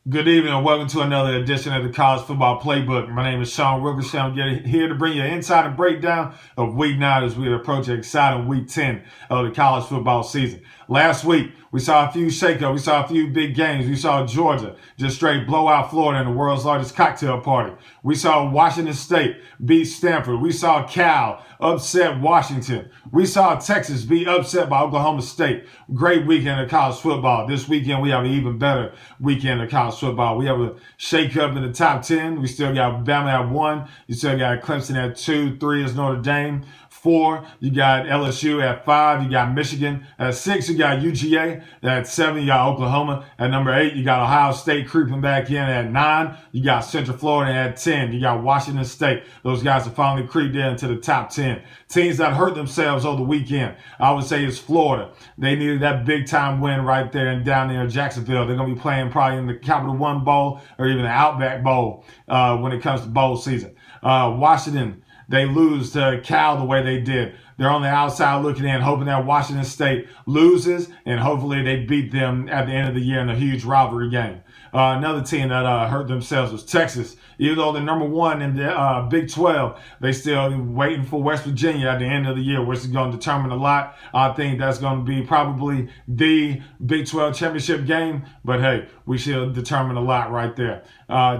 Good evening and welcome to another edition of the College Football Playbook. My name is Sean Wilkerson. I'm here to bring you an insider breakdown of Week 9 as we approach an exciting Week 10 of the college football season. Last week, we saw a few shakeups. We saw a few big games. We saw Georgia just straight blow out Florida in the world's largest cocktail party. We saw Washington State beat Stanford. We saw Cal upset Washington. We saw Texas be upset by Oklahoma State. Great weekend of college football. This weekend, we have an even better weekend of college football. We have a shakeup in the top 10. We still got Bama at 1. You still got Clemson at 2. 3 is Notre Dame. 4, you got LSU at 5. You got Michigan at 6. You got UGA at 7. You got Oklahoma at number 8. You got Ohio State creeping back in at 9. You got Central Florida at 10. You got Washington State. Those guys have finally creeped into the top 10. Teams that hurt themselves over the weekend, I would say, is Florida. They needed that big time win right there and down there in Jacksonville. They're going to be playing probably in the Capital One Bowl or even the Outback Bowl when it comes to bowl season. Washington, they lose to Cal the way they did. They're on the outside looking in, hoping that Washington State loses, and hopefully they beat them at the end of the year in a huge rivalry game. Another team that hurt themselves was Texas. Even though they're number 1 in the Big 12, they still waiting for West Virginia at the end of the year, which is going to determine a lot. I think that's going to be probably the Big 12 championship game, but hey, we should determine a lot right there.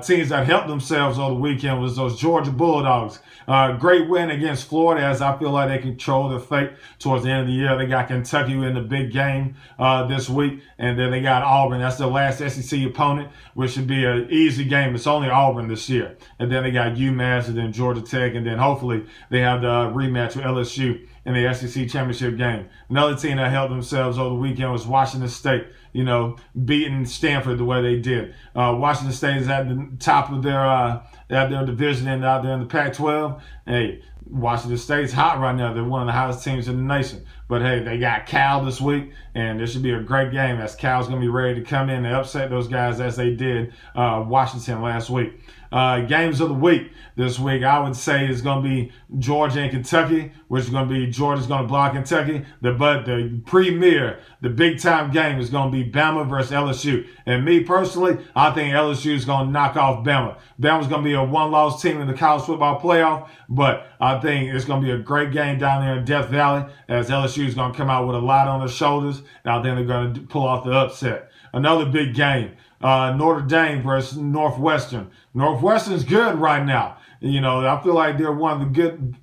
Teams that helped themselves over the weekend was those Georgia Bulldogs. Great win against Florida, as I feel like they control their fate towards the end of the year. They got Kentucky in the big game this week, and then they got Auburn. That's their last SEC opponent, which should be an easy game. It's only Auburn this year. And then they got UMass and then Georgia Tech, and then hopefully they have the rematch with LSU in the SEC championship game. Another team that helped themselves over the weekend was Washington State, beating Stanford the way they did. Washington State is at the top of their division and out there in the Pac-12. Hey, Washington State's hot right now. They're one of the hottest teams in the nation. But hey, they got Cal this week, and this should be a great game as Cal's going to be ready to come in and upset those guys as they did Washington last week. Games of the week this week, I would say, is going to be Georgia and Kentucky, which is going to be Georgia's going to block Kentucky. But the premier, the big time game is going to be Bama versus LSU. And me personally, I think LSU is going to knock off Bama. Bama's going to be a one-loss team in the college football playoff, but I think it's going to be a great game down there in Death Valley as LSU is going to come out with a lot on their shoulders. And I think they're going to pull off the upset. Another big game. Notre Dame versus Northwestern. Northwestern's good right now. I feel like they're one of the good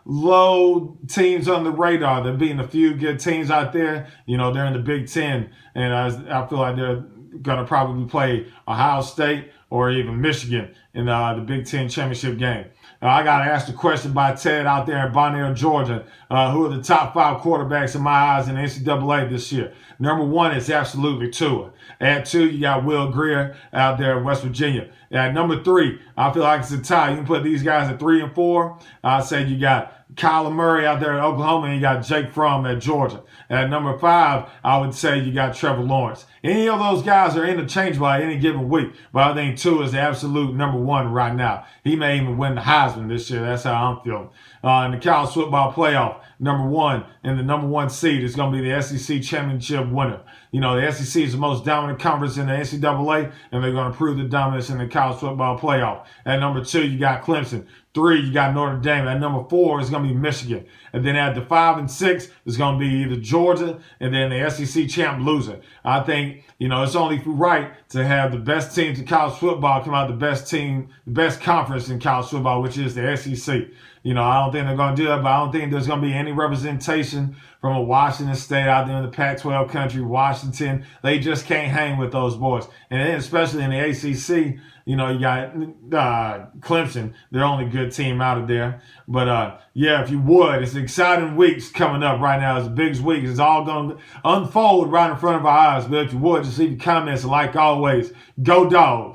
low teams on the radar. They're beating a few good teams out there. They're in the Big Ten, and I feel like they're going to probably play Ohio State or even Michigan in the Big Ten championship game. I got to ask the question by Ted out there in Bonaire, Georgia. Who are the top 5 quarterbacks in my eyes in the NCAA this year? Number 1 is absolutely Tua. At 2, you got Will Greer out there in West Virginia. At number 3, I feel like it's a tie. You can put these guys at 3 and 4. I say you got Kyler Murray out there in Oklahoma, and you got Jake Fromm at Georgia. At number 5, I would say you got Trevor Lawrence. Any of those guys are interchangeable at any given week, but I think Tua is the absolute number 1 right now. He may even win the Heisman this year. That's how I'm feeling. In the college football playoff, number 1 and the number 1 seed is going to be the SEC championship winner. The SEC is the most dominant conference in the NCAA, and they're going to prove the dominance in the college football playoff. At number 2, you got Clemson. 3, you got Notre Dame. At number 4 is going to be Michigan. And then at the 5 and 6 is going to be either Georgia and then the SEC champ loser. I think, it's only right to have the best teams in college football come out the best conference in college football, which is the SEC. I don't think they're going to do that, but I don't think there's going to be any representation from a Washington State out there in the Pac-12 country, Washington. They just can't hang with those boys. And then especially in the ACC, you got Clemson. They're only good team out of there. But, if you would, it's exciting weeks coming up right now. It's the biggest week. It's all going to unfold right in front of our eyes. But if you would, just leave your comments. And like always, go Dogs.